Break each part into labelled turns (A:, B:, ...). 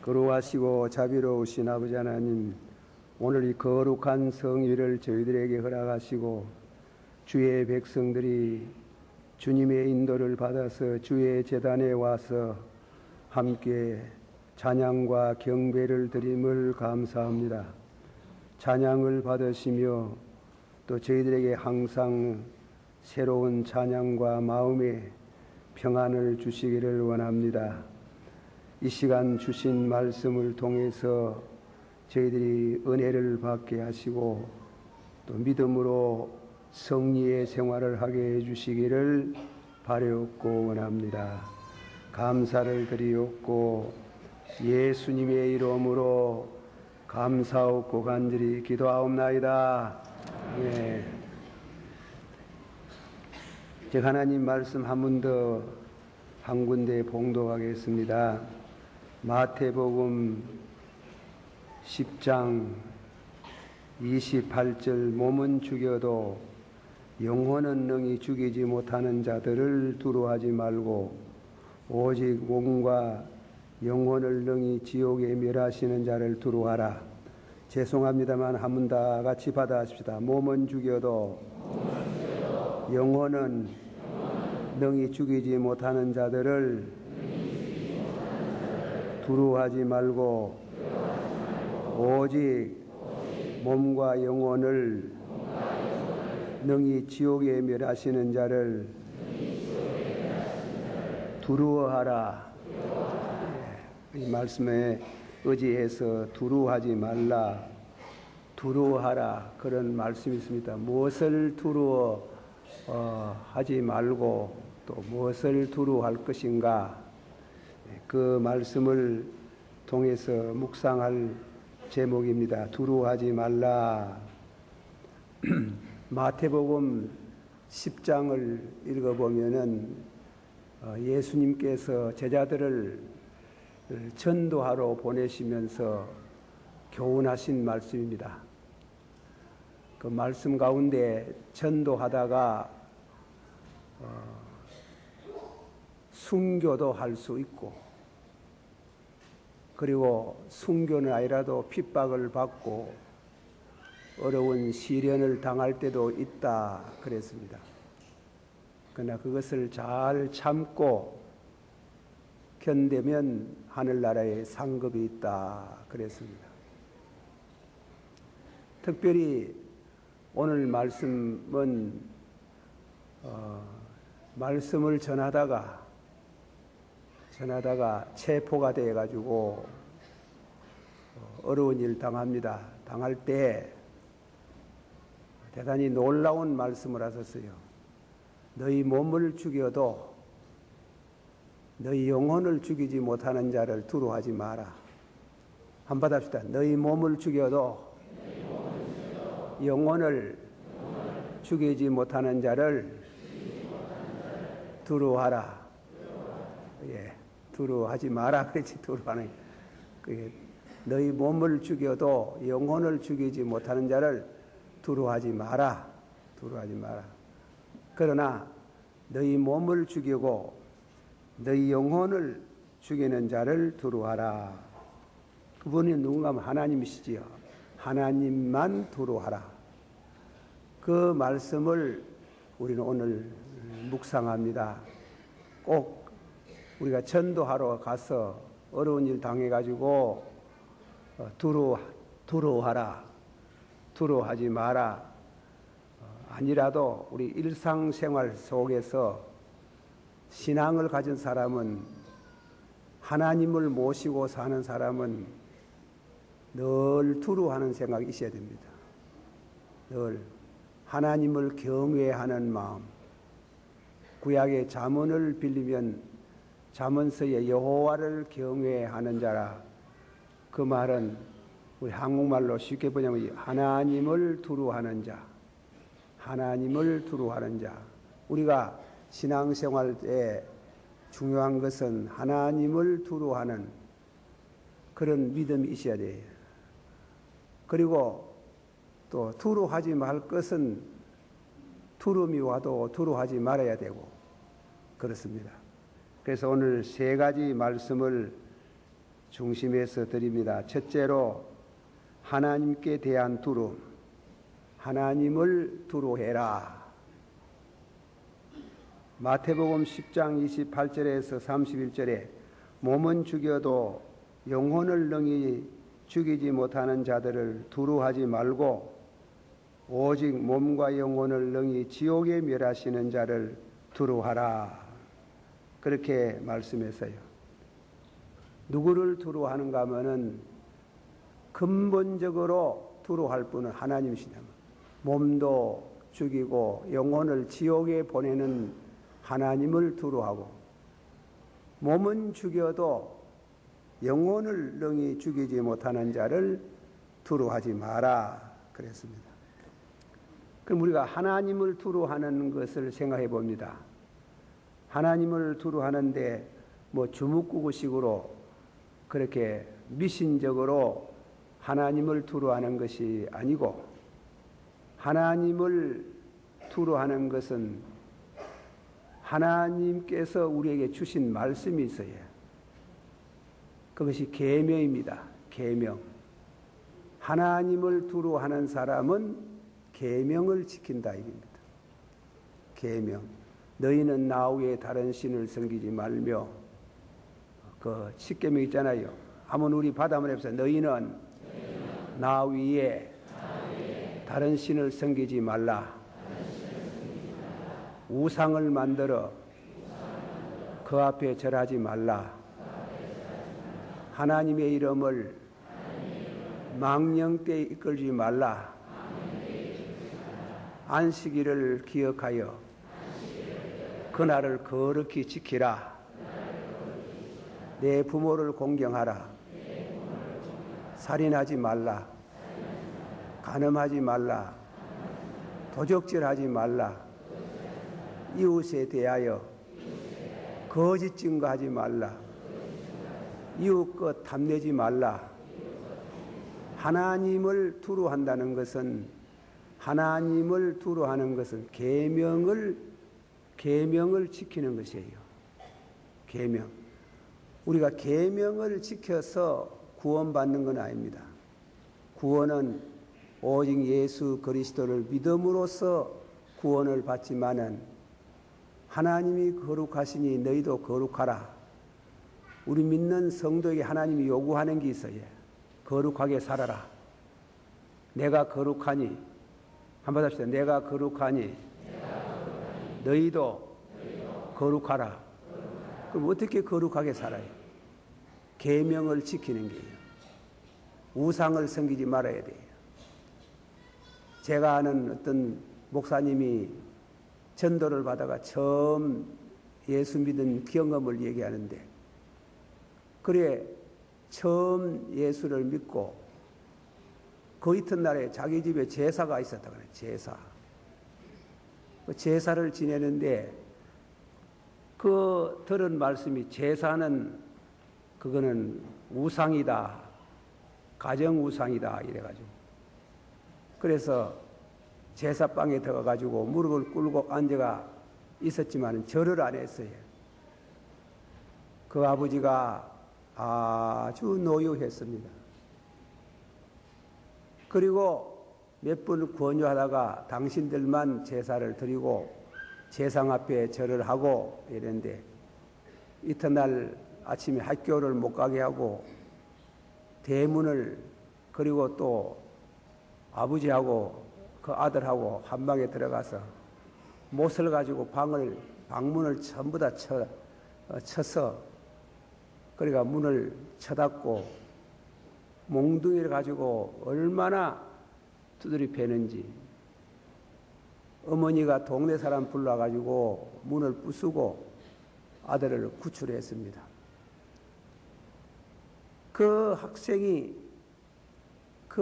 A: 거룩하시고 자비로우신 아버지 하나님, 오늘 이 거룩한 성일을 저희들에게 허락하시고 주의 백성들이 주님의 인도를 받아서 주의 제단에 와서 함께 찬양과 경배를 드림을 감사합니다. 찬양을 받으시며 또 저희들에게 항상 새로운 찬양과 마음의 평안을 주시기를 원합니다. 이 시간 주신 말씀을 통해서 저희들이 은혜를 받게 하시고 또 믿음으로 성리의 생활을 하게 해주시기를 바라옵고 원합니다. 감사를 드리옵고 예수님의 이름으로 감사옵고 간절히 기도하옵나이다. 네. 제가 하나님 말씀 한 번 더 한 군데 봉독하겠습니다. 마태복음 10장 28절 몸은 죽여도 영혼은 능히 죽이지 못하는 자들을 두려워하지 말고 오직 몸과 영혼을 능히 지옥에 멸하시는 자를 두려워하라. 죄송합니다만 한 번 다 같이 받아하십시다. 몸은 죽여도 영혼은 능히 죽이지 못하는 자들을 두려워하지 말고 오직 몸과 영혼을 능히 지옥에 멸하시는 자를 두려워하라. 이 말씀에 의지해서 두려워하지 말라, 두려워하라, 그런 말씀이 있습니다. 무엇을 두려워하지 말고 또 무엇을 두려워할 것인가, 그 말씀을 통해서 묵상할 제목입니다. 두려워하지 말라. 마태복음 10장을 읽어보면은 예수님께서 제자들을 전도하러 보내시면서 교훈하신 말씀입니다. 그 말씀 가운데 전도하다가 순교도 할 수 있고, 그리고 순교는 아니라도 핍박을 받고 어려운 시련을 당할 때도 있다 그랬습니다. 그러나 그것을 잘 참고 견디면 하늘나라에 상급이 있다 그랬습니다. 특별히 오늘 말씀은 말씀을 전하다가 체포가 되어가지고 어려운 일 당합니다. 당할 때 대단히 놀라운 말씀을 하셨어요. 너희 몸을 죽여도 너희 영혼을 죽이지 못하는 자를 두려워하지 마라. 한번 합시다. 너희 몸을 죽여도 영혼을 죽이지 못하는 자를 두려워하라. 예, 두려워하지 마라. 그렇지, 두려워하는. 너희 몸을 죽여도 영혼을 죽이지 못하는 자를 두려워하지 마라. 두려워하지 마라. 그러나 너희 몸을 죽이고 너희 영혼을 죽이는 자를 두려워하라. 그분이 누군가 하면 하나님이시지요. 하나님만 두려워하라. 그 말씀을 우리는 오늘 묵상합니다. 꼭 우리가 전도하러 가서 어려운 일 당해가지고 두려워하라, 두려워하지 마라, 아니라도 우리 일상생활 속에서 신앙을 가진 사람은, 하나님을 모시고 사는 사람은 늘 두려워하는 생각이 있어야 됩니다. 늘 하나님을 경외하는 마음. 구약의 잠언을 빌리면 잠언서에 여호와를 경외하는 자라. 그 말은 우리 한국말로 쉽게 보자면 하나님을 두려워하는 자, 하나님을 두려워하는 자. 우리가 신앙생활에 중요한 것은 하나님을 두려워하는 그런 믿음이 있어야 돼요. 그리고 또 두려워하지 말 것은 두려움이 와도 두려워하지 말아야 되고 그렇습니다. 그래서 오늘 세 가지 말씀을 중심에서 드립니다. 첫째로 하나님께 대한 두려움, 하나님을 두려워해라. 마태복음 10장 28절에서 31절에 몸은 죽여도 영혼을 능히 죽이지 못하는 자들을 두려워하지 말고 오직 몸과 영혼을 능히 지옥에 멸하시는 자를 두려워하라. 그렇게 말씀했어요. 누구를 두려워하는가 하면은 근본적으로 두려워할 분은 하나님이시다. 몸도 죽이고 영혼을 지옥에 보내는 하나님을 두려워하고 몸은 죽여도 영혼을 능히 죽이지 못하는 자를 두려워하지 마라 그랬습니다. 그럼 우리가 하나님을 두려워하는 것을 생각해 봅니다. 하나님을 두려워하는데 뭐 주먹구구식으로 그렇게 미신적으로 하나님을 두려워하는 것이 아니고 하나님을 두려워하는 것은 하나님께서 우리에게 주신 말씀이 있어요. 그것이 계명입니다. 계명. 하나님을 두려워하는 사람은 계명을 지킨다 이겁니다. 계명. 너희는 나 외에 다른 신을 섬기지 말며 그 십계명 있잖아요. 한번 우리 받아 한번 해보세요. 너희는 나 위에 다른 신을 섬기지 말라. 우상을 만들어 그 앞에 절하지 말라. 하나님의 이름을 망령되이 이끌지 말라. 안식일을 기억하여 그날을 거룩히 지키라. 내 부모를 공경하라. 살인하지 말라. 간음하지 말라. 도적질하지 말라. 이웃에 대하여 거짓 증거하지 말라. 이웃 것 탐내지 말라. 하나님을 두려워한다는 것은 하나님을 두려워하는 것은 계명을 지키는 것이에요. 계명. 우리가 계명을 지켜서 구원받는 건 아닙니다. 구원은 오직 예수 그리스도를 믿음으로써 구원을 받지만은 하나님이 거룩하시니 너희도 거룩하라. 우리 믿는 성도에게 하나님이 요구하는 게 있어요. 거룩하게 살아라. 내가 거룩하니 한번 합시다. 내가 거룩하니 너희도 거룩하라. 그럼 어떻게 거룩하게 살아요? 계명을 지키는 게요. 우상을 섬기지 말아야 돼요. 제가 아는 어떤 목사님이 전도를 받아가 처음 예수 믿은 경험을 얘기하는데 그래 처음 예수를 믿고 그 이튿날에 자기 집에 제사가 있었다 그래. 제사. 그 제사를 지내는데 그 들은 말씀이 제사는 그거는 우상이다. 가정 우상이다 이래가지고 그래서 제사방에 들어가가지고 무릎을 꿇고 앉아가 있었지만 절을 안 했어요. 그 아버지가 아주 노여했습니다. 그리고 몇 번 권유하다가 당신들만 제사를 드리고 제상 앞에 절을 하고 이랬는데 이튿날 아침에 학교를 못 가게 하고 대문을 그리고 또 아버지하고 그 아들하고 한 방에 들어가서 못을 가지고 방문을 전부 다 쳐서 그러니까 문을 쳐닫고 몽둥이를 가지고 얼마나 두드리 패는지 어머니가 동네 사람 불러가지고 문을 부수고 아들을 구출했습니다. 그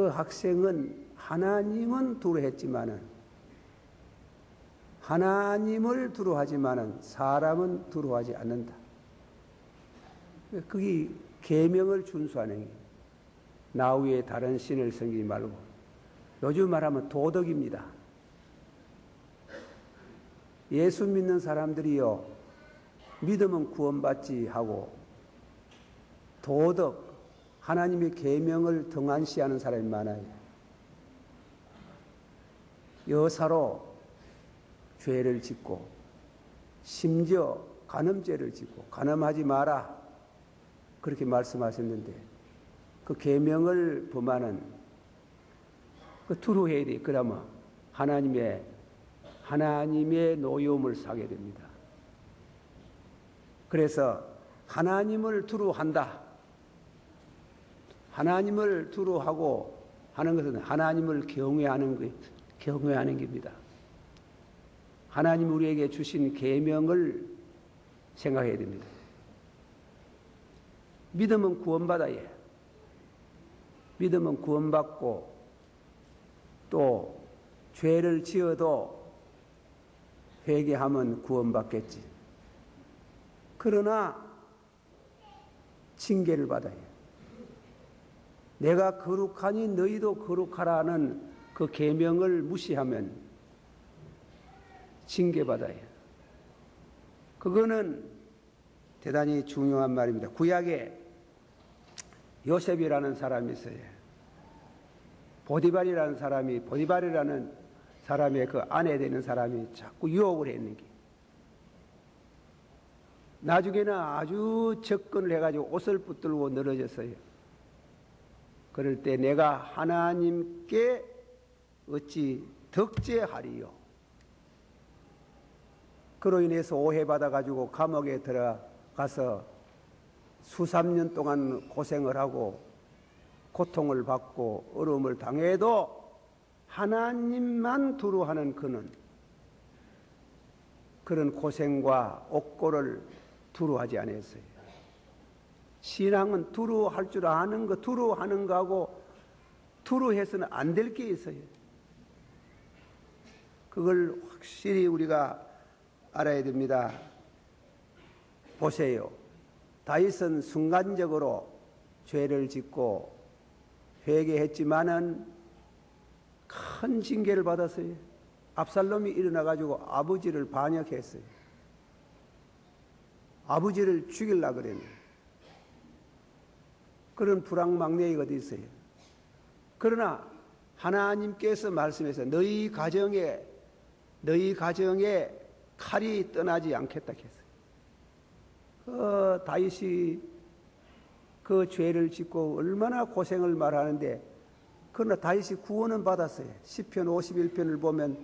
A: 학생은 하나님은 두려워했지만은 하나님을 두려워하지만은 사람은 두려워하지 않는다. 그게 계명을 준수하는 거예요. 나 위에 다른 신을 섬기지 말고. 요즘 말하면 도덕입니다. 예수 믿는 사람들이요 믿으면 구원받지 하고 도덕, 하나님의 계명을 등한시하는 사람이 많아요. 여사로 죄를 짓고 심지어 간음죄를 짓고 간음하지 마라 그렇게 말씀하셨는데 그 계명을 범하는 그 두루 해야 돼. 그러면 하나님의 노여움을 사게 됩니다. 그래서 하나님을 두루한다. 하나님을 두루하고 하는 것은 하나님을 경외하는 겁니다. 하나님 우리에게 주신 계명을 생각해야 됩니다. 믿음은 구원받아야 해요. 믿음은 구원받고 또 죄를 지어도 회개하면 구원받겠지. 그러나 징계를 받아야 해요. 내가 거룩하니 너희도 거룩하라는 그 계명을 무시하면 징계받아야 해요. 그거는 대단히 중요한 말입니다. 구약에 요셉이라는 사람이 있어요. 보디발이라는 사람의 그 아내 되는 사람이 자꾸 유혹을 했는 게 나중에는 아주 접근을 해가지고 옷을 붙들고 늘어졌어요. 그럴 때 내가 하나님께 어찌 덕죄하리요. 그로 인해서 오해받아가지고 감옥에 들어가서 수삼년 동안 고생을 하고 고통을 받고 어려움을 당해도 하나님만 두루하는 그는 그런 고생과 옥고를 두루하지 않았어요. 신앙은 두루할 줄 아는 거, 두루하는 거하고 두루해서는 안 될 게 있어요. 그걸 확실히 우리가 알아야 됩니다. 보세요. 다윗은 순간적으로 죄를 짓고 회개했지만은 큰 징계를 받았어요. 압살롬이 일어나가지고 아버지를 반역했어요. 아버지를 죽이려고 그랬네. 그런 불황망례가 어디 있어요. 그러나 하나님께서 말씀해서 너희 가정에 칼이 떠나지 않겠다 했어요. 다윗이 그 죄를 짓고 얼마나 고생을 말하는데 그러나 다윗이 구원은 받았어요. 시편 51편을 보면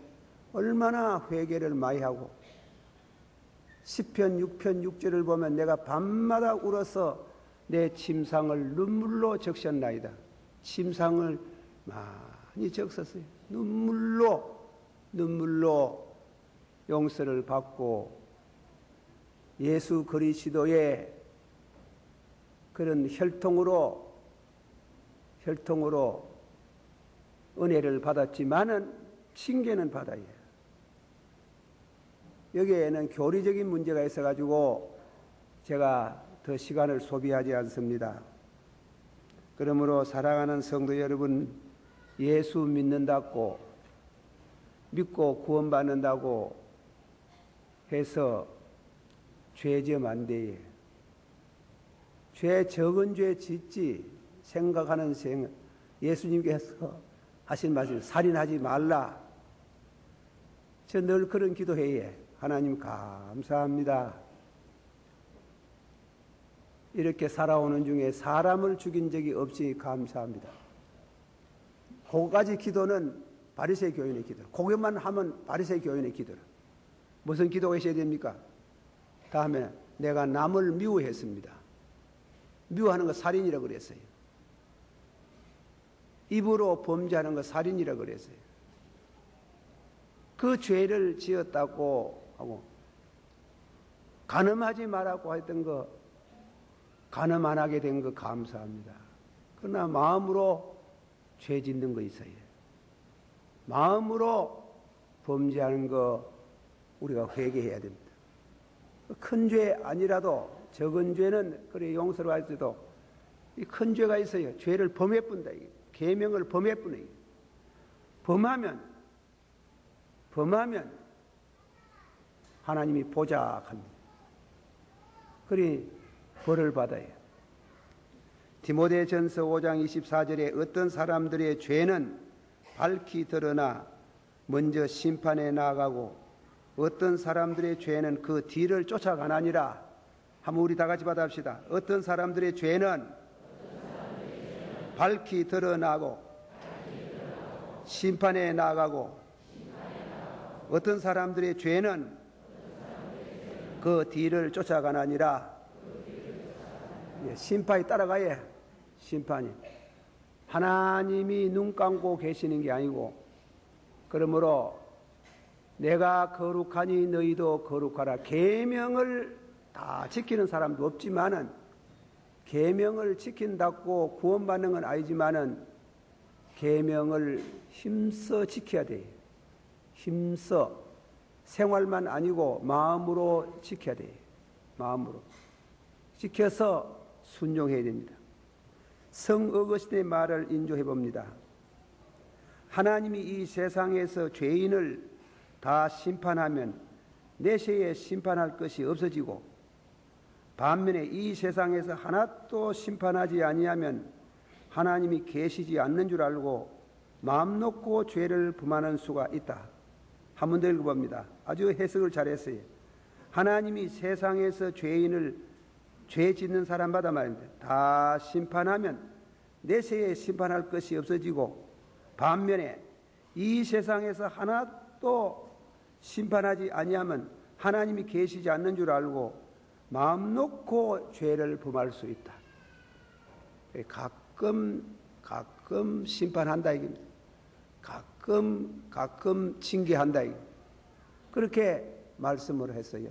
A: 얼마나 회개를 많이 하고 시편 6편 6절을 보면 내가 밤마다 울어서 내 침상을 눈물로 적셨나이다. 침상을 많이 적었어요. 눈물로 용서를 받고 예수 그리스도의 그런 혈통으로 은혜를 받았지만은 징계는 받아야 해요. 여기에는 교리적인 문제가 있어가지고 제가 더 시간을 소비하지 않습니다. 그러므로 사랑하는 성도 여러분, 예수 믿는다고 믿고 구원받는다고 해서 죄 지으면 안 돼요. 적은 죄 짓지 생각하는 예수님께서 하신 말씀 살인하지 말라. 저 늘 그런 기도해요. 하나님 감사합니다. 이렇게 살아오는 중에 사람을 죽인 적이 없이 감사합니다. 그거까지 기도는 바리새인 교인의 기도라. 그것만 하면 바리새인 교인의 기도라. 무슨 기도가 있어야 됩니까? 다음에 내가 남을 미워했습니다. 미워하는 거 살인이라고 그랬어요. 입으로 범죄하는 거 살인이라고 그랬어요. 그 죄를 지었다고 하고 간음하지 말라고 했던 거 간음 안 하게 된 거 감사합니다. 그러나 마음으로 죄 짓는 거 있어요. 마음으로 범죄하는 거 우리가 회개해야 됩니다. 큰 죄 아니라도 적은 죄는 그래 용서를 할지도 이 큰 죄가 있어요. 죄를 범해뿐다. 계명을 범해뿐다. 범하면 하나님이 보자합니다. 그리 벌을 받아요. 디모데전서 5장 24절에 어떤 사람들의 죄는 밝히 드러나 먼저 심판에 나아가고 어떤 사람들의 죄는 그 뒤를 쫓아가나니라. 한번 우리 다 같이 받아봅시다. 어떤 사람들의 죄는 밝히 드러나고 심판에 나아가고 어떤 사람들의 죄는 그 뒤를 쫓아가나니라. 심판이 따라가야 심판이. 하나님이 눈 감고 계시는 게 아니고, 그러므로 내가 거룩하니 너희도 거룩하라. 계명을 다 지키는 사람도 없지만은, 계명을 지킨다고 구원받는 건 아니지만은 계명을 힘써 지켜야 돼요. 힘써. 생활만 아니고 마음으로 지켜야 돼요. 마음으로 지켜서 순종해야 됩니다. 성 어거스틴의 말을 인조해 봅니다. 하나님이 이 세상에서 죄인을 다 심판하면 내세에 심판할 것이 없어지고, 반면에 이 세상에서 하나도 심판하지 아니하면 하나님이 계시지 않는 줄 알고 마음 놓고 죄를 범하는 수가 있다. 한 번 더 읽어봅니다. 아주 해석을 잘했어요. 하나님이 세상에서 죄인을 죄 짓는 사람마다 말입니다. 다 심판하면 내세에 심판할 것이 없어지고, 반면에 이 세상에서 하나도 심판하지 아니하면 하나님이 계시지 않는 줄 알고 마음 놓고 죄를 범할 수 있다. 가끔 심판한다 이겁니다. 가끔 징계한다 이겁니다. 그렇게 말씀을 했어요.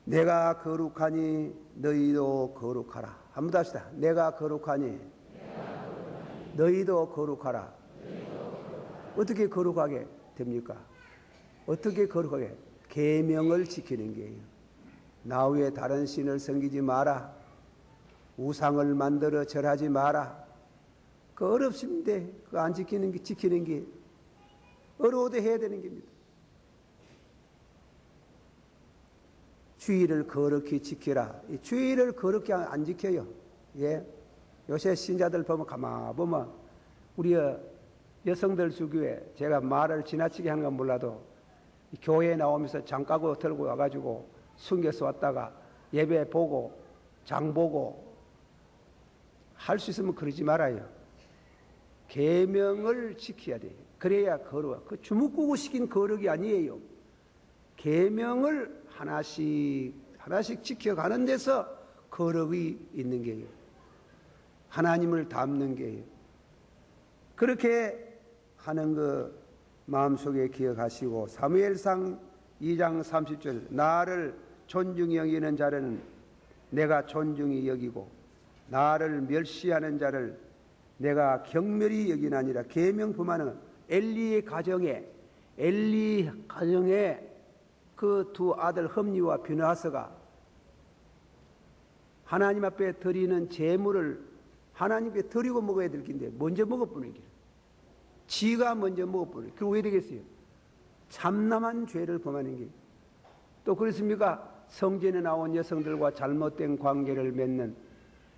A: 내가 거룩하니 너희도 거룩하라. 한번 더 합시다. 내가 거룩하니 너희도 거룩하라. 어떻게 거룩하게 됩니까? 어떻게 거룩하게? 계명을 지키는 게예요. 나 외에 다른 신을 섬기지 마라. 우상을 만들어 절하지 마라. 그 어렵습니다. 그 안 지키는 게 어려워도 해야 되는 겁니다. 주의를 거룩히 지키라. 이 주의를 거룩히 안 지켜요. 예. 요새 신자들 보면 가만 보면 우리 여성들 주교회, 제가 말을 지나치게 하는 건 몰라도 교회에 나오면서 장가고 들고 와가지고 숨겨서 왔다가 예배 보고 장 보고 할 수 있으면 그러지 말아요. 계명을 지켜야 돼요. 그래야 거룩해. 그 주먹구구 시킨 거룩이 아니에요. 계명을 하나씩 지켜가는 데서 거룩이 있는 게요. 하나님을 닮는 게요. 그렇게 하는 거 마음속에 기억하시고, 사무엘상 2장 30절 나를 존중히 여기는 자는 내가 존중히 여기고 나를 멸시하는 자를 내가 경멸히 여기나니라. 계명 범하는 엘리 가정에 그 두 아들 흠리와 비느하스가 하나님 앞에 드리는 제물을 하나님께 드리고 먹어야 될 긴데 먼저 먹어보는 길. 지가 먼저 먹어보는 길. 그리고 왜 되겠어요? 참남한 죄를 범하는 길. 또 그렇습니까? 성전에 나온 여성들과 잘못된 관계를 맺는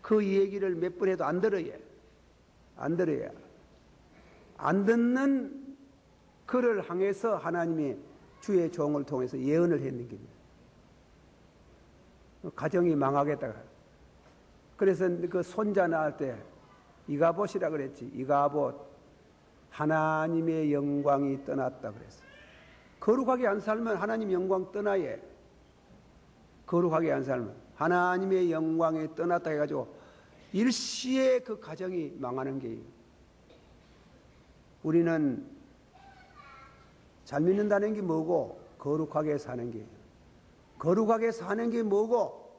A: 그 얘기를 몇 번 해도 안 들어야. 안 듣는 그를 향해서 하나님이 주의 종을 통해서 예언을 했는 겁니다. 가정이 망하겠다. 그래서 그 손자 낳을 때 이가봇이라 그랬지. 이가봇 하나님의 영광이 떠났다 그랬어. 거룩하게 안 살면 하나님 영광 떠나예. 거룩하게 안 살면 하나님의 영광이 떠났다 해가지고 일시에 그 가정이 망하는 게, 우리는 잘 믿는다는 게 뭐고 거룩하게 사는 게, 거룩하게 사는 게 뭐고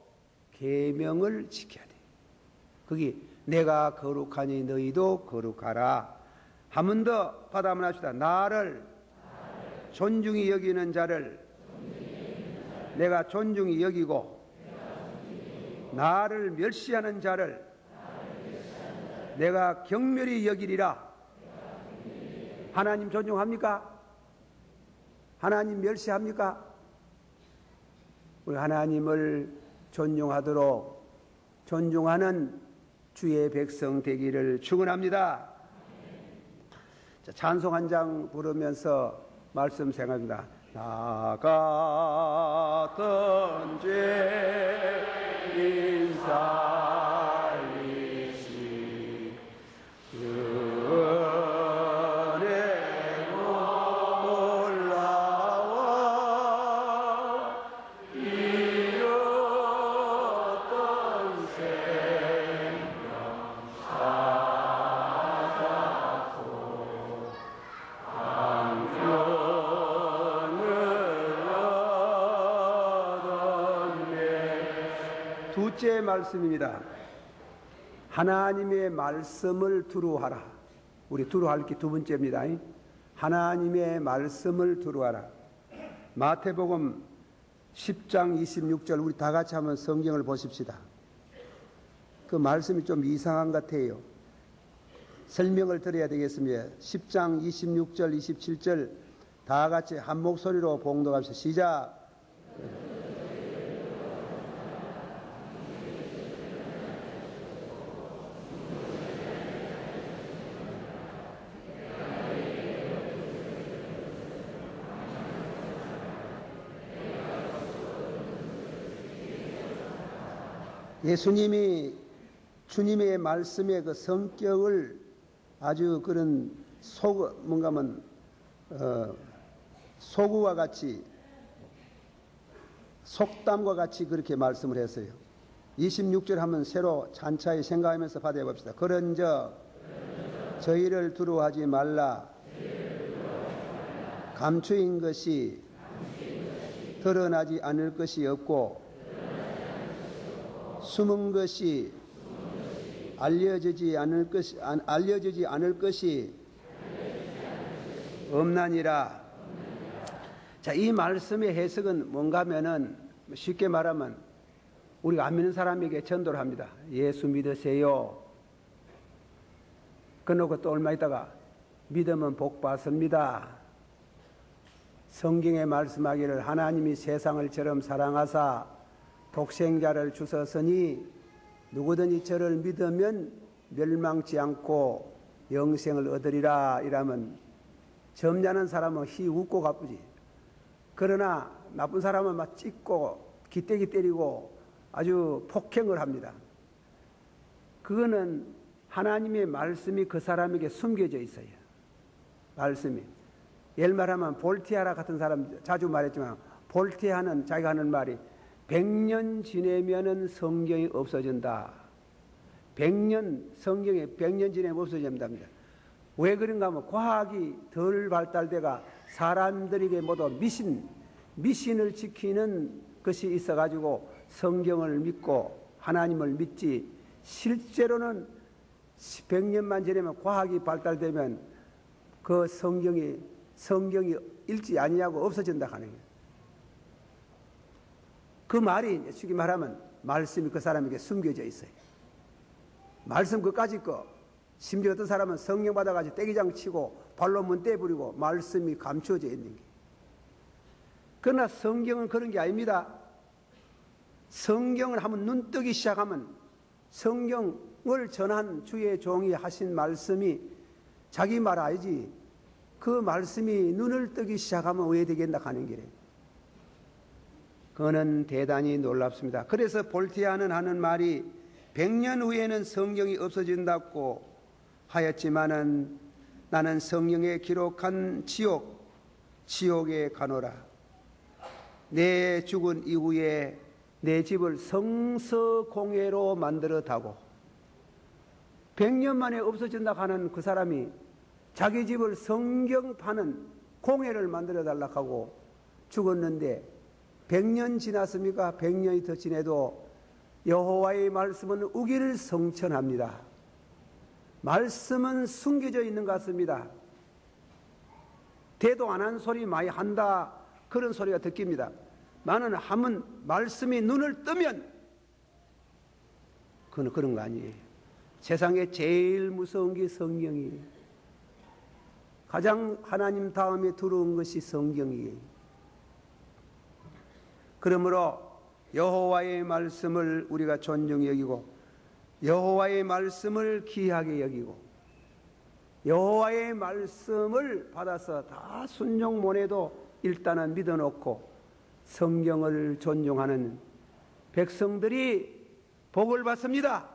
A: 계명을 지켜야 돼. 그게 내가 거룩하니 너희도 거룩하라. 한 번 더 받아 한번 합시다. 나를 존중히 여기는 자를 내가 존중히 여기고 나를 멸시하는 자를 내가 경멸히 여기리라. 하나님 존중합니까? 하나님 멸시합니까? 우리 하나님을 존중하도록 존중하는 주의 백성 되기를 축원합니다. 자, 찬송 한 장 부르면서 말씀 생각합니다. 나 같은 죄인 살리시 은혜로 올라와 잃었던 생명 찾았고 둘째 말씀입니다. 하나님의 말씀을 두루하라. 우리 두루할 게 두 번째입니다. 하나님의 말씀을 두루하라. 마태복음 10장 26절 우리 다 같이 한번 성경을 보십시다. 그 말씀이 좀 이상한 것 같아요. 설명을 드려야 되겠습니다. 10장 26절 27절 다 같이 한 목소리로 봉독합시다. 시작. 예수님이 주님의 말씀의 그 성격을 아주 그런 소구와 같이 속담과 같이 그렇게 말씀을 했어요. 26절 한번 새로 찬차히 생각하면서 받아 봅시다. 그런즉 저희를 두려워하지 말라. 감추인 것이 드러나지 않을 것이 없고 숨은 것이 알려지지 않을 것이 없나니라. 자, 이 말씀의 해석은 뭔가 하면은 쉽게 말하면 우리가 안 믿는 사람에게 전도를 합니다. 예수 믿으세요. 그러고 또 얼마 있다가 믿으면 복 받습니다. 성경에 말씀하기를 하나님이 세상을 처럼 사랑하사 독생자를 주셨으니 누구든지 저를 믿으면 멸망치 않고 영생을 얻으리라. 이라면 점잖은 사람은 히 웃고 가쁘지. 그러나 나쁜 사람은 막 찢고 기대기 때리고 아주 폭행을 합니다. 그거는 하나님의 말씀이 그 사람에게 숨겨져 있어요. 말씀이. 예를 말하면 볼티아라 같은 사람 자주 말했지만 볼티아는 자기가 하는 말이 100년 지내면은 성경이 없어진다. 100년, 성경에 100년 지내면 없어진답니다. 왜 그런가 하면 과학이 덜 발달돼가 사람들에게 모두 미신을 지키는 것이 있어가지고 성경을 믿고 하나님을 믿지, 실제로는 100년만 지내면 과학이 발달되면 그 성경이 읽지 아니하고 없어진다 하는 거예요. 그 말이 쉽게 말하면 말씀이 그 사람에게 숨겨져 있어요. 말씀 그까짓 거. 심지어 어떤 사람은 성령 받아가지고 떼기장 치고 발로 문대 부리고 말씀이 감추어져 있는 게. 그러나 성경은 그런 게 아닙니다. 성경을 한번 눈 뜨기 시작하면 성경을 전한 주의 종이 하신 말씀이 자기 말 알지. 그 말씀이 눈을 뜨기 시작하면 왜 되겠나 하는 길에. 그거는 대단히 놀랍습니다. 그래서 볼티아는 하는 말이 100년 후에는 성경이 없어진다고 하였지만은 나는 성경에 기록한 지옥에 가노라. 내 죽은 이후에 내 집을 성서공회로 만들어 다고. 100년 만에 없어진다 하는 그 사람이 자기 집을 성경 파는 공회를 만들어 달라고 하고 죽었는데 100년 지났습니까? 100년이 더 지내도 여호와의 말씀은 우기를 성천합니다. 말씀은 숨겨져 있는 것 같습니다. 대도 안 한 소리 많이 한다 그런 소리가 듣깁니다. 나는 한번 말씀이 눈을 뜨면 그건 그런 거 아니에요. 세상에 제일 무서운 게 성경이에요. 가장 하나님 다음에 들어온 것이 성경이에요. 그러므로 여호와의 말씀을 우리가 존중히 여기고 여호와의 말씀을 귀하게 여기고 여호와의 말씀을 받아서 다 순종 못해도 일단은 믿어놓고 성경을 존중하는 백성들이 복을 받습니다.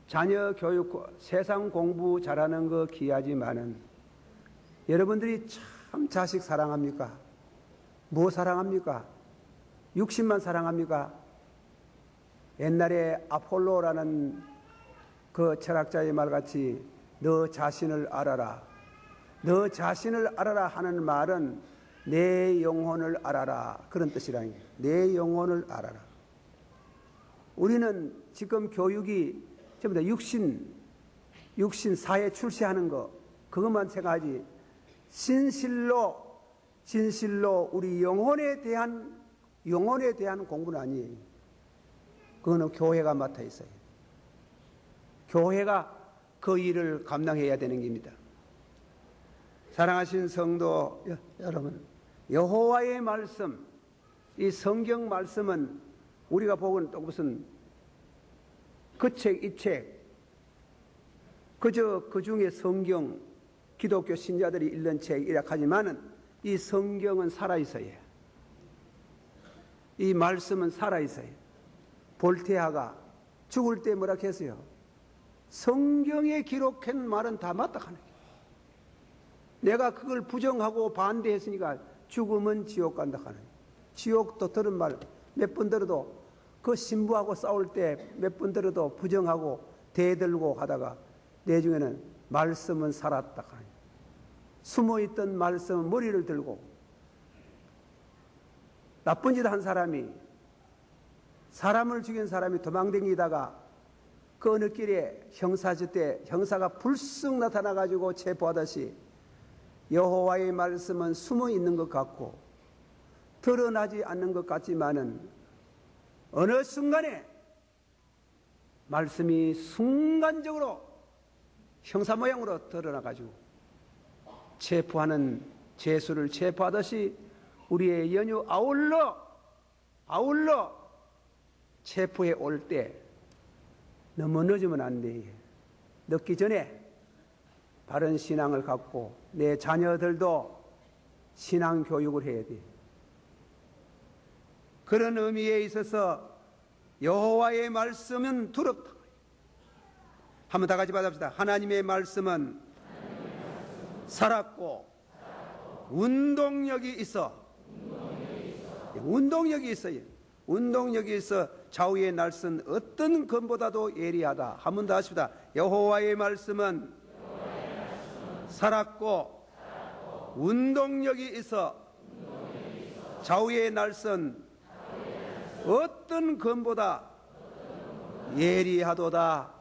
A: 자녀 교육, 세상 공부 잘하는 거 귀하지만은 여러분들이 참 자식 사랑합니까? 뭐 사랑합니까? 육신만 사랑합니까? 옛날에 아폴로라는 그 철학자의 말같이 너 자신을 알아라. 너 자신을 알아라 하는 말은 내 영혼을 알아라. 그런 뜻이라는 거예요. 내 영혼을 알아라. 우리는 지금 교육이 전부 다 육신 사회 출세하는 거 그것만 생각하지 진실로 우리 영혼에 대한 공부는 아니에요. 그거는 교회가 맡아 있어요. 교회가 그 일을 감당해야 되는 겁니다. 사랑하신 성도 여러분, 여호와의 말씀, 이 성경 말씀은 우리가 보고는 또 무슨 그 책, 이 책, 그저 그 중에 성경, 기독교 신자들이 읽는 책이라 하지만은 이 성경은 살아있어요. 이 말씀은 살아있어요. 볼테아가 죽을 때 뭐라 했어요? 성경에 기록한 말은 다 맞다 하는 거예요. 내가 그걸 부정하고 반대했으니까 죽으면 지옥 간다 하는 거예요. 지옥도 들은 말 몇 번 들어도 그 신부하고 싸울 때 몇 번 들어도 부정하고 대들고 하다가 내중에는 말씀은 살았다 하는 거예요. 숨어있던 말씀은 머리를 들고 나쁜 짓 한 사람이 사람을 죽인 사람이 도망다니다가 그 어느 길에 형사질 때 형사가 불쑥 나타나가지고 체포하듯이 여호와의 말씀은 숨어있는 것 같고 드러나지 않는 것 같지만은 어느 순간에 말씀이 순간적으로 형사 모양으로 드러나가지고 체포하는 죄수를 체포하듯이 우리의 연유 아울러 체포해 올 때 너무 늦으면 안 돼. 늦기 전에 바른 신앙을 갖고 내 자녀들도 신앙 교육을 해야 돼. 그런 의미에 있어서 여호와의 말씀은 두렵다. 한번 다 같이 받아봅시다. 하나님의 말씀은 살았고 운동력이 있어. 운동력이 있어요. 운동력이 있어 좌우의 날선 어떤 검보다도 예리하다. 한 번 더 하십시다. 여호와의 말씀은 살았고 운동력이 있어 좌우의 날선 어떤 검보다 예리하도다.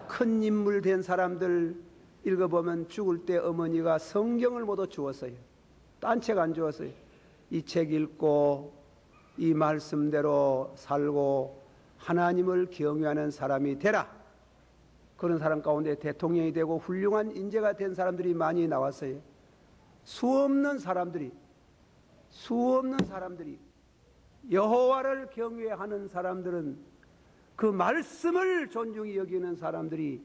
A: 큰 인물 된 사람들 읽어보면 죽을 때 어머니가 성경을 모두 주었어요. 딴 책 안 주었어요. 이 책 읽고 이 말씀대로 살고 하나님을 경외하는 사람이 되라. 그런 사람 가운데 대통령이 되고 훌륭한 인재가 된 사람들이 많이 나왔어요. 수없는 사람들이 여호와를 경외하는 사람들은 그 말씀을 존중히 여기는 사람들이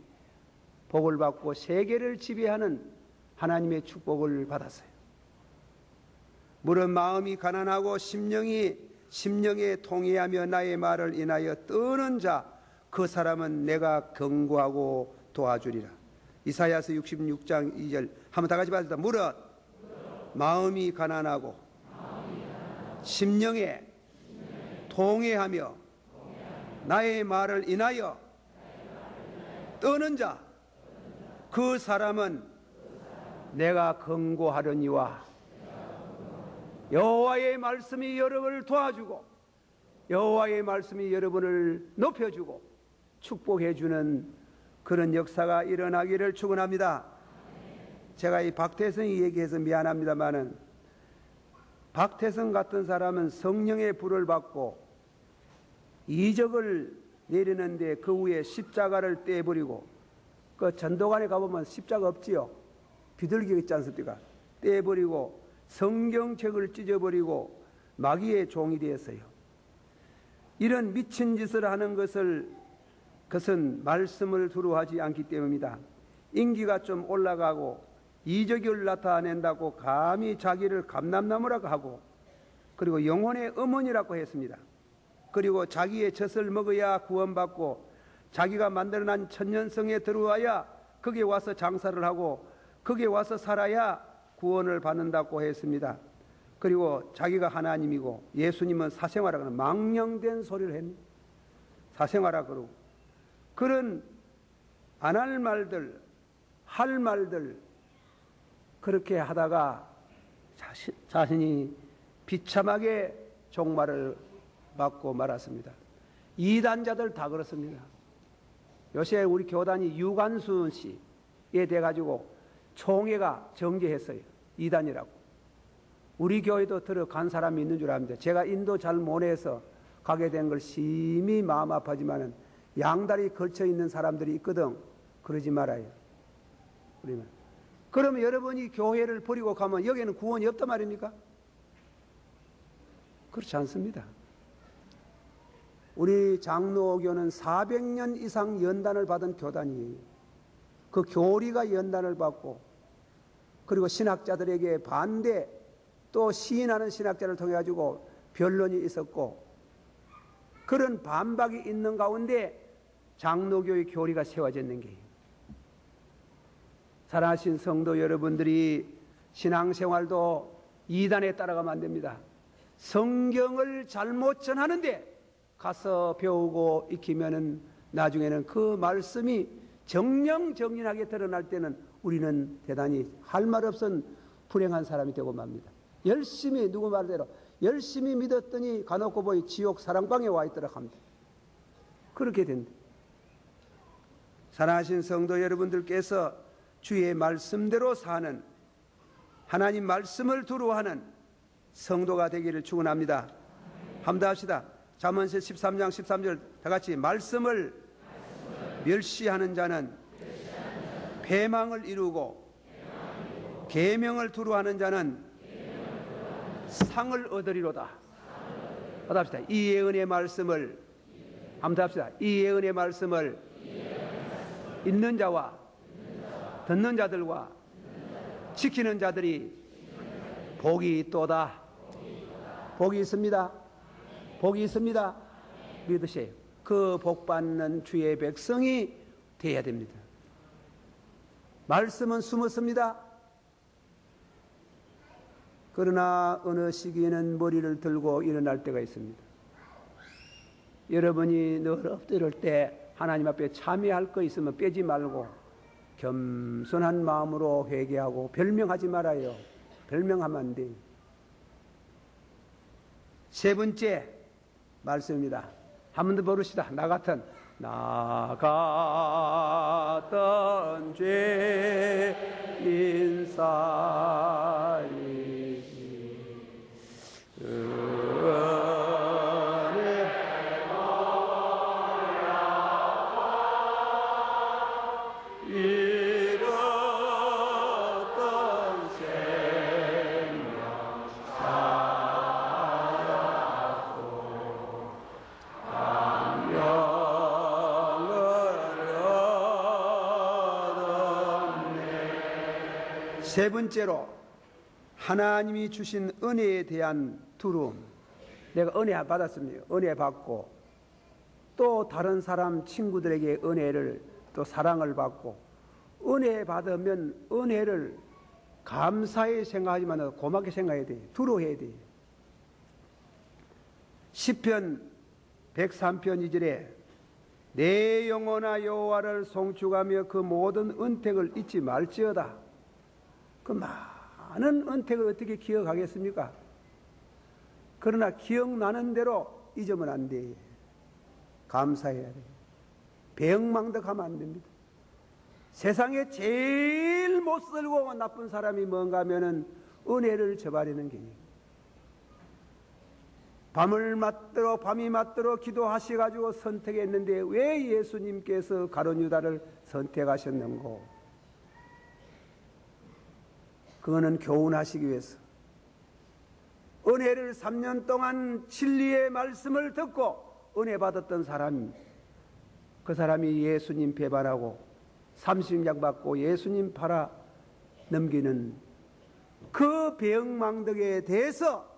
A: 복을 받고 세계를 지배하는 하나님의 축복을 받았어요. 물은 마음이 가난하고 심령에 통회하며 나의 말을 인하여 떠는 자 그 사람은 내가 경고하고 도와주리라. 이사야서 66장 2절 한번 다 같이 받읍시다. 물은 마음이 가난하고 심령에 통회하며 나의 말을 인하여 떠는 자 그 사람은 내가 경고하려니와. 여호와의 말씀이 여러분을 도와주고 여호와의 말씀이 여러분을 높여주고 축복해주는 그런 역사가 일어나기를 축원합니다. 제가 이 박태성이 얘기해서 미안합니다마는 박태성 같은 사람은 성령의 불을 받고 이적을 내리는데 그 위에 십자가를 떼버리고 그 전도관에 가보면 십자가 없지요. 비둘기 있지 않습니까? 떼버리고 성경책을 찢어버리고 마귀의 종이 되었어요. 이런 미친 짓을 하는 그것은 말씀을 두루 하지 않기 때문입니다. 인기가 좀 올라가고 이적을 나타낸다고 감히 자기를 감람나무라고 하고, 그리고 영혼의 어머니라고 했습니다. 그리고 자기의 젖을 먹어야 구원받고 자기가 만들어낸 천년성에 들어와야 거기에 와서 장사를 하고 거기에 와서 살아야 구원을 받는다고 했습니다. 그리고 자기가 하나님이고 예수님은 사생활하고 망령된 소리를 했습니다. 사생활하고 그러고 그런 안 할 말들, 할 말들 그렇게 하다가 자신이 비참하게 종말을 맞고 말았습니다. 이단자들 다 그렇습니다. 요새 우리 교단이 유관순 씨에 돼가지고 총회가 정죄했어요. 이단이라고. 우리 교회도 들어간 사람이 있는 줄 압니다. 제가 인도 잘 못해서 가게 된 걸 심히 마음 아파지만은 양다리 걸쳐 있는 사람들이 있거든. 그러지 말아요. 그러면 여러분이 교회를 버리고 가면 여기에는 구원이 없단 말입니까? 그렇지 않습니다. 우리 장로교는 400년 이상 연단을 받은 교단이에요. 그 교리가 연단을 받고, 그리고 신학자들에게 반대, 또 시인하는 신학자를 통해 가지고 변론이 있었고, 그런 반박이 있는 가운데 장로교의 교리가 세워졌는 게예요. 사랑하신 성도 여러분들이 신앙생활도 이단에 따라가면 안 됩니다. 성경을 잘못 전하는데 가서 배우고 익히면은 나중에는 그 말씀이 정령정연하게 드러날 때는 우리는 대단히 할 말 없은 불행한 사람이 되고 맙니다. 열심히 누구 말대로 열심히 믿었더니 가놓고 보니 지옥 사랑방에 와 있도록 합니다. 그렇게 된다. 사랑하신 성도 여러분들께서 주의 말씀대로 사는, 하나님 말씀을 두루하는 성도가 되기를 축원합니다. 한번 합시다. 잠언서 13장 13절 다 같이 말씀을 멸시하는 자는 패망을 이루고 계명을 두루하는 자는 상을 얻으리로다. 한번 합시다. 이 예언의 말씀을 한번 합시다. 이 예언의 말씀을 읽는 자와 듣는 자들과 지키는 자들이 복이 있도다. 복이 있습니다. 복이 있습니다. 믿으세요. 그 복 받는 주의 백성이 되어야 됩니다. 말씀은 숨었습니다. 그러나 어느 시기에는 머리를 들고 일어날 때가 있습니다. 여러분이 늘 엎드릴 때 하나님 앞에 참여할 거 있으면 빼지 말고 겸손한 마음으로 회개하고 별명하지 말아요. 별명하면 안 돼요. 세 번째 말씀입니다. 한 번 더 부릅시다. 나 같은 죄인 살리지 세 번째로 하나님이 주신 은혜에 대한 두려움. 내가 은혜 받았습니다. 은혜 받고 또 다른 사람 친구들에게 은혜를 또 사랑을 받고 은혜 받으면 은혜를 감사히 생각하지만 고맙게 생각해야 돼요. 두려워해야 돼요. 시편 103편 2절에 내 영혼아 여호와를 송축하며 그 모든 은택을 잊지 말지어다. 그 많은 은택을 어떻게 기억하겠습니까? 그러나 기억나는 대로 잊으면 안 돼. 감사해야 돼. 배영망덕하면 안 됩니다. 세상에 제일 못살고 나쁜 사람이 뭔가 하면은 은혜를 저버리는 게 밤이 맞도록 기도하셔가지고 선택했는데 왜 예수님께서 가룟 유다를 선택하셨는고? 그거는 교훈하시기 위해서 은혜를 3년 동안 진리의 말씀을 듣고 은혜 받았던 사람, 그 사람이 예수님 배반하고 30냥 받고 예수님 팔아 넘기는 그 배은망덕에 대해서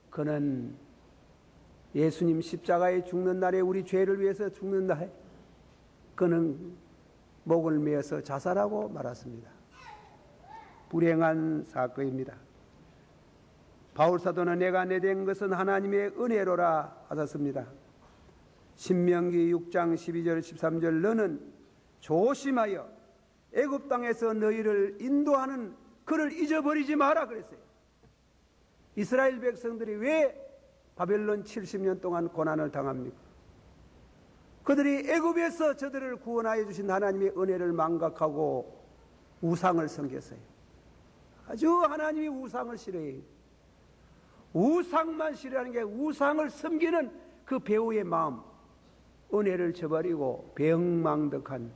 A: 그는 예수님 십자가에 죽는 날에 우리 죄를 위해서 죽는 날에 그는 목을 메어서 자살하고 말았습니다. 불행한 사건입니다. 바울사도는 내가 내된 것은 하나님의 은혜로라 하셨습니다. 신명기 6장 12절 13절 너는 조심하여 애굽 땅에서 너희를 인도하는 그를 잊어버리지 마라 그랬어요. 이스라엘 백성들이 왜 바벨론 70년 동안 고난을 당합니까? 그들이 애굽에서 저들을 구원하여 주신 하나님의 은혜를 망각하고 우상을 섬겼어요. 아주 하나님이 우상을 싫어해요. 우상만 싫어하는 게 우상을 섬기는 그 배우의 마음, 은혜를 저버리고 배응망덕한.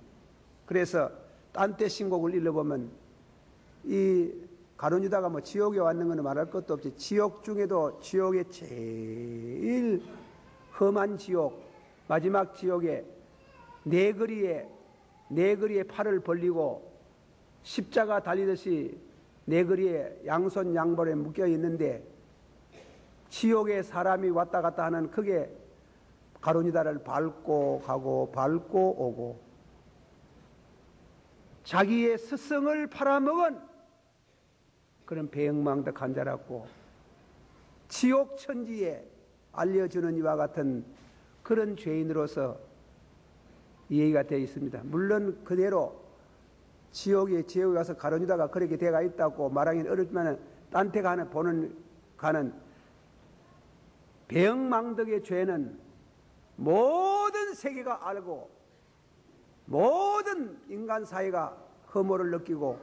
A: 그래서 딴 때 신곡을 읽어보면 이 가룟 유다가 뭐 지옥에 왔는 거는 말할 것도 없지. 지옥 중에도 지옥의 제일 험한 지옥, 마지막 지옥에 네거리에 팔을 벌리고 십자가 달리듯이 네거리에 양손 양발에 묶여 있는데 지옥에 사람이 왔다 갔다 하는 그게 가룟 유다를 밟고 가고 밟고 오고 자기의 스승을 팔아먹은 그런 배응망덕한 자라고 지옥 천지에 알려주는 이와 같은 그런 죄인으로서 이해가 되어 있습니다. 물론 그대로 지옥에 가서 가룟 유다가 그렇게 돼가 있다고 말하기는 어렵지만 딴 데 가는 배응망덕의 죄는 모든 세계가 알고 모든 인간 사회가 혐오를 느끼고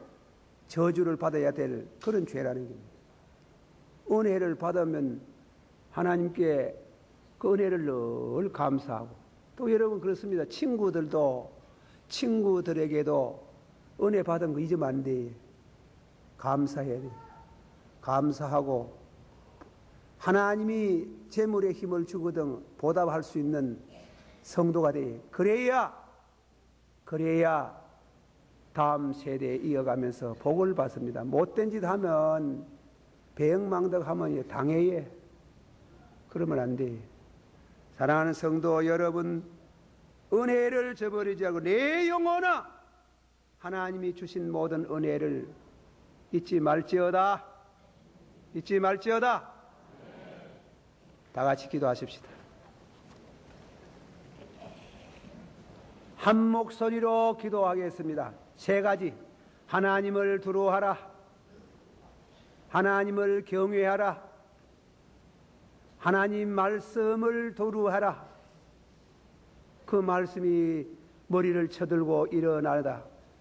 A: 저주를 받아야 될 그런 죄라는 겁니다. 은혜를 받으면 하나님께 그 은혜를 늘 감사하고 또 여러분 그렇습니다. 친구들에게도 은혜 받은 거 잊으면 안 돼. 감사해야 돼. 감사하고 하나님이 재물의 힘을 주거든 보답할 수 있는 성도가 돼. 그래야 다음 세대에 이어가면서 복을 받습니다. 못된 짓 하면 배응망덕하면 당해예. 그러면 안 돼. 사랑하는 성도 여러분, 은혜를 저버리지 않고 내 영혼아 하나님이 주신 모든 은혜를 잊지 말지어다. 잊지 말지어다. 다 같이 기도하십시다. 한 목소리로 기도하겠습니다. 세 가지. 하나님을 두려워하라. 하나님을 경외하라. 하나님 말씀을 두려워하라. 그 말씀이 머리를 쳐들고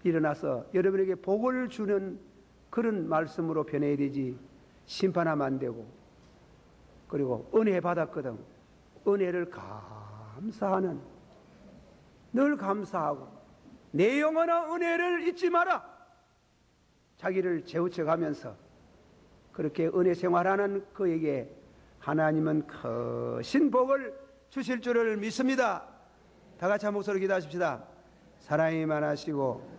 A: 일어나서 여러분에게 복을 주는 그런 말씀으로 변해야 되지 심판하면 안 되고, 그리고 은혜 받았거든 은혜를 감사하는, 늘 감사하고 내 영혼아 은혜를 잊지 마라. 자기를 재우쳐가면서 그렇게 은혜 생활하는 그에게 하나님은 크신 복을 주실 줄을 믿습니다. 다 같이 한 목소리로 기도하십시다. 사랑이 많으시고